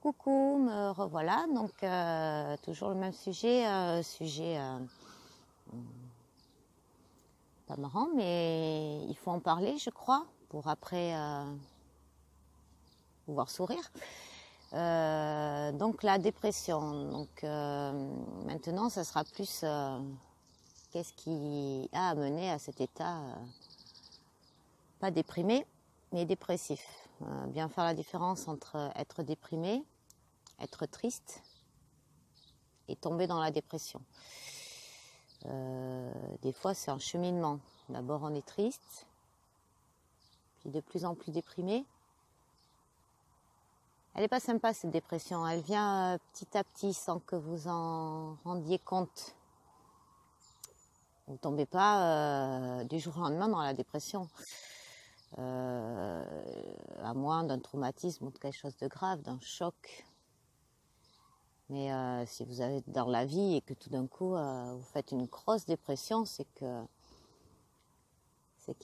Coucou, me revoilà. Donc, toujours le même sujet, pas marrant, mais il faut en parler, je crois, pour après pouvoir sourire. Donc, la dépression. Donc, maintenant, ça sera plus qu'est-ce qui a amené à cet état, pas déprimé, mais dépressif. Bien faire la différence entre être déprimé, être triste et tomber dans la dépression. Des fois, c'est un cheminement. D'abord, on est triste, puis de plus en plus déprimé. Elle n'est pas sympa, cette dépression. Elle vient petit à petit sans que vous en rendiez compte. Vous ne tombez pas du jour au lendemain dans la dépression. À moins d'un traumatisme ou de quelque chose de grave, d'un choc. Mais si vous êtes dans la vie et que tout d'un coup vous faites une grosse dépression, c'est qu'il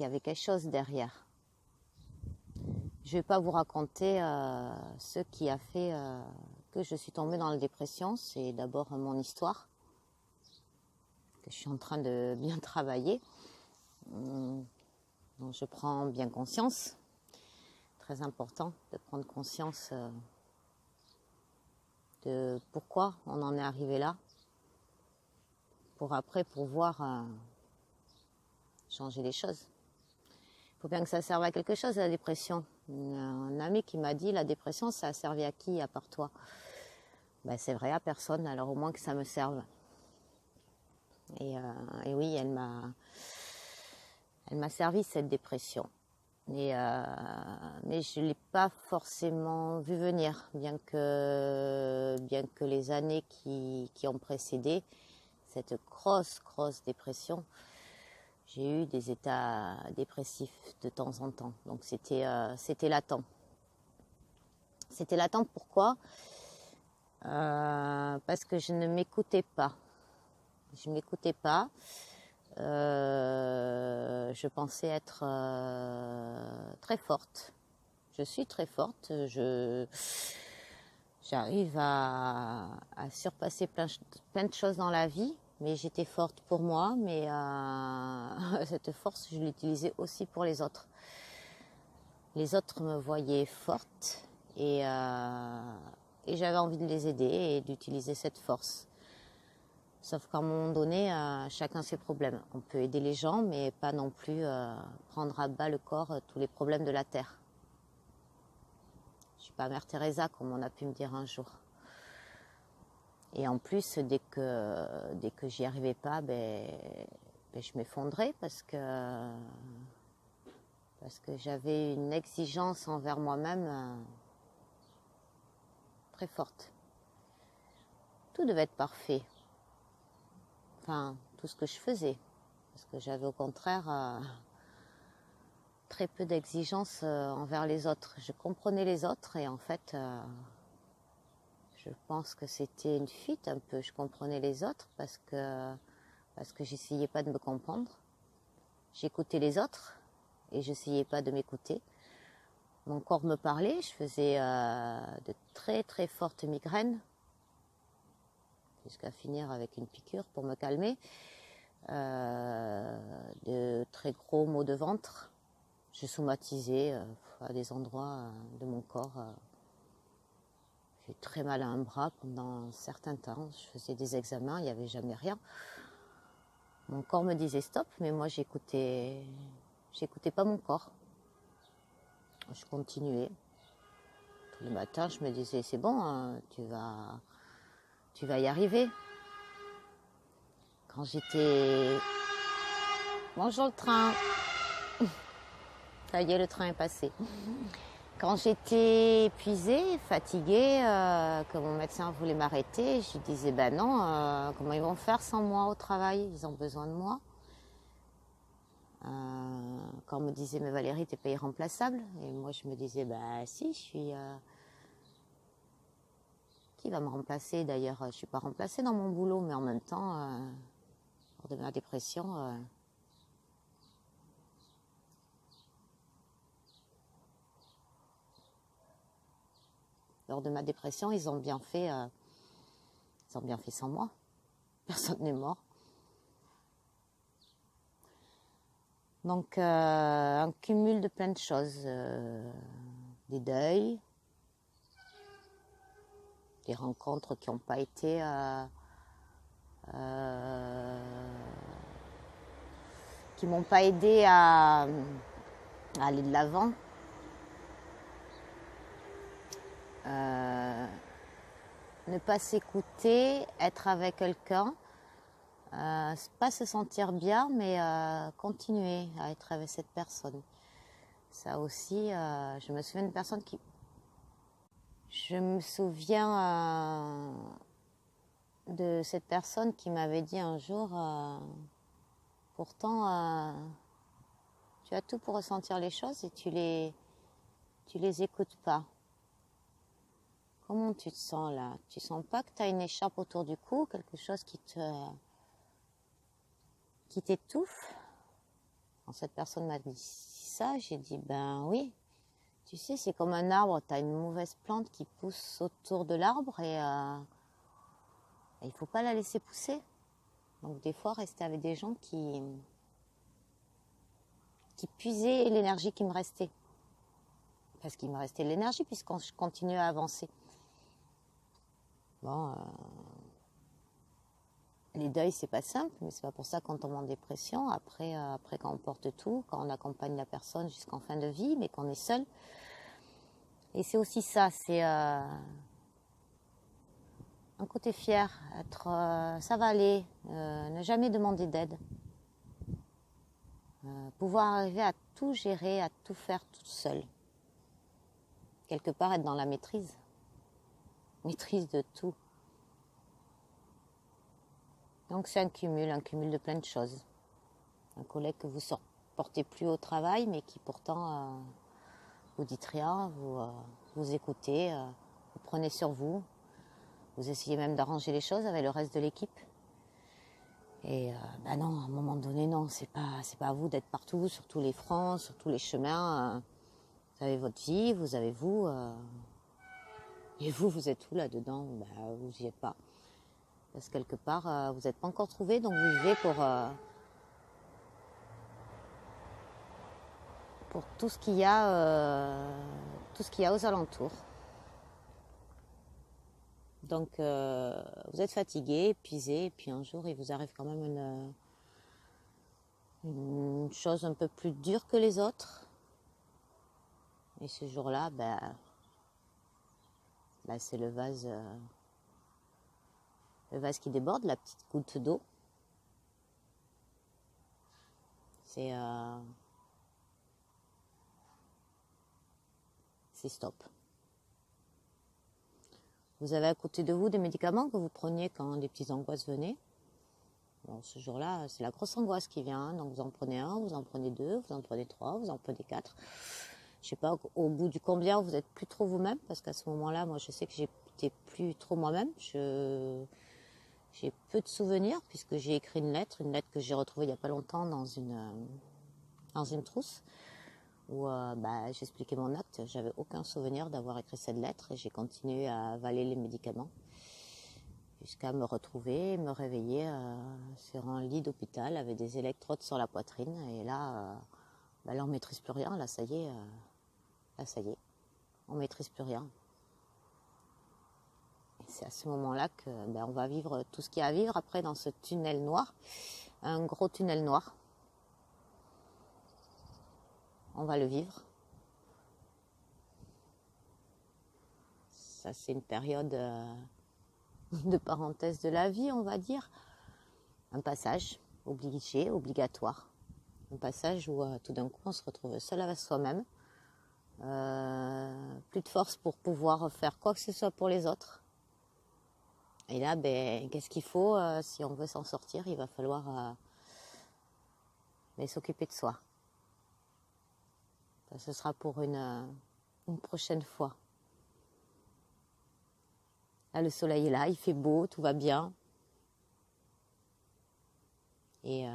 y avait quelque chose derrière. Je ne vais pas vous raconter ce qui a fait que je suis tombée dans la dépression. C'est d'abord mon histoire, que je suis en train de bien travailler, dont je prends bien conscience. Très important de prendre conscience de pourquoi on en est arrivé là, pour après pouvoir changer les choses. Il faut bien que ça serve à quelque chose, la dépression. Un ami qui m'a dit, la dépression, ça a servi à qui, à part toi? Ben, c'est vrai, à personne, alors au moins que ça me serve. Et oui, elle m'a servi, cette dépression. Mais je ne l'ai pas forcément vu venir, bien que les années qui ont précédé cette grosse dépression, j'ai eu des états dépressifs de temps en temps. Donc c'était latent. C'était latent, pourquoi? Parce que je ne m'écoutais pas. Je ne m'écoutais pas. Je pensais être très forte. Je suis très forte. J'arrive à surpasser plein de choses dans la vie. Mais j'étais forte pour moi, mais cette force, je l'utilisais aussi pour les autres. Les autres me voyaient forte et j'avais envie de les aider et d'utiliser cette force. Sauf qu'à un moment donné, chacun ses problèmes. On peut aider les gens, mais pas non plus prendre à bas le corps tous les problèmes de la terre. Je suis pas Mère Teresa, comme on a pu me dire un jour. Et en plus, dès que j'y arrivais pas, je m'effondrais parce que j'avais une exigence envers moi-même très forte. Tout devait être parfait. Enfin, tout ce que je faisais. Parce que j'avais au contraire très peu d'exigences envers les autres. Je comprenais les autres et en fait, je pense que c'était une fuite un peu. Je comprenais les autres parce que j'essayais pas de me comprendre. J'écoutais les autres et j'essayais pas de m'écouter. Mon corps me parlait, je faisais de très fortes migraines, jusqu'à finir avec une piqûre pour me calmer, de très gros maux de ventre. Je somatisais à des endroits de mon corps. J'ai très mal à un bras pendant un certain temps. Je faisais des examens, il n'y avait jamais rien. Mon corps me disait stop, mais moi j'écoutais pas mon corps. Je continuais. Tous les matins, je me disais c'est bon, hein, tu vas y arriver. Quand j'étais... Bonjour le train. Ça y est, le train est passé. Quand j'étais épuisée, fatiguée, que mon médecin voulait m'arrêter, je lui disais ben non, comment ils vont faire sans moi au travail? Ils ont besoin de moi. Quand on me disait mais Valérie, t'es pas irremplaçable, et moi je me disais bah si, je suis... Qui va me remplacer? D'ailleurs, je suis pas remplacée dans mon boulot, mais en même temps, lors de ma dépression, lors de ma dépression, ils ont bien fait sans moi. Personne n'est mort. Donc, un cumul de plein de choses. Des deuils, des rencontres qui n'ont pas été qui m'ont pas aidé à aller de l'avant. Ne pas s'écouter, être avec quelqu'un, pas se sentir bien, mais continuer à être avec cette personne. Ça aussi, je me souviens d'une personne qui... Je me souviens de cette personne qui m'avait dit un jour, pourtant, tu as tout pour ressentir les choses et tu les écoutes pas. Comment tu te sens là? Tu sens pas que tu as une écharpe autour du cou, quelque chose qui t'étouffe? Quand cette personne m'a dit ça, j'ai dit ben oui. Tu sais, c'est comme un arbre, tu as une mauvaise plante qui pousse autour de l'arbre et il faut pas la laisser pousser. Donc des fois, rester avec des gens qui puisaient l'énergie qui me restait. Parce qu'il me restait de l'énergie puisqu'on continuait à avancer. Bon, les deuils, c'est pas simple, mais c'est pas pour ça qu'on tombe en dépression. Après, quand on porte tout, quand on accompagne la personne jusqu'en fin de vie, mais qu'on est seul. Et c'est aussi ça, c'est un côté fier, être ça va aller, ne jamais demander d'aide. Pouvoir arriver à tout gérer, à tout faire toute seule. Quelque part, être dans la maîtrise de tout. Donc c'est un cumul de plein de choses. Un collègue que vous portez plus au travail, mais qui pourtant vous dites rien, vous écoutez, vous prenez sur vous, vous essayez même d'arranger les choses avec le reste de l'équipe. Et non, à un moment donné, non, c'est pas à vous d'être partout, sur tous les fronts, sur tous les chemins. Vous avez votre vie, vous avez vous. Et vous êtes où là-dedans? Vous n'y êtes pas. Parce que quelque part, vous n'êtes pas encore trouvé, donc vous vivez pour tout ce qu'il y a, aux alentours. Donc, vous êtes fatigué, épuisé, et puis un jour, il vous arrive quand même une chose un peu plus dure que les autres. Et ce jour-là, c'est le vase qui déborde, la petite goutte d'eau. C'est stop. Vous avez à côté de vous des médicaments que vous preniez quand des petites angoisses venaient. Bon, ce jour-là, c'est la grosse angoisse qui vient. Donc vous en prenez un, vous en prenez deux, vous en prenez trois, vous en prenez quatre. Je sais pas au bout du combien vous êtes plus trop vous-même, parce qu'à ce moment-là, moi je sais que j'étais plus trop moi-même. J'ai peu de souvenirs puisque j'ai écrit une lettre que j'ai retrouvée il y a pas longtemps dans une trousse où j'expliquais mon acte. J'avais aucun souvenir d'avoir écrit cette lettre et j'ai continué à avaler les médicaments jusqu'à me retrouver, me réveiller sur un lit d'hôpital avec des électrodes sur la poitrine. Et là, on maîtrise plus rien. Là, ça y est, on maîtrise plus rien. Et c'est à ce moment-là que on va vivre tout ce qu'il y a à vivre après dans ce tunnel noir, un gros tunnel noir. On va le vivre. Ça, c'est une période de parenthèse de la vie, on va dire. Un passage obligé, obligatoire. Un passage où tout d'un coup, on se retrouve seul avec soi-même. Plus de force pour pouvoir faire quoi que ce soit pour les autres. Et là, qu'est-ce qu'il faut si on veut s'en sortir? Il va falloir s'occuper de soi. Ça, ce sera pour une prochaine fois. Là, le soleil est là, il fait beau, tout va bien. Et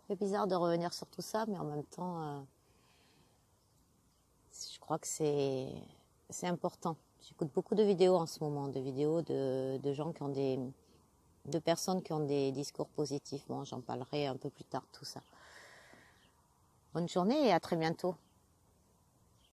c'est bizarre de revenir sur tout ça, mais en même temps, je crois que c'est c'est important. J'écoute beaucoup de vidéos en ce moment, de vidéos de gens qui ont de personnes qui ont des discours positifs. Bon, j'en parlerai un peu plus tard, tout ça. Bonne journée et à très bientôt.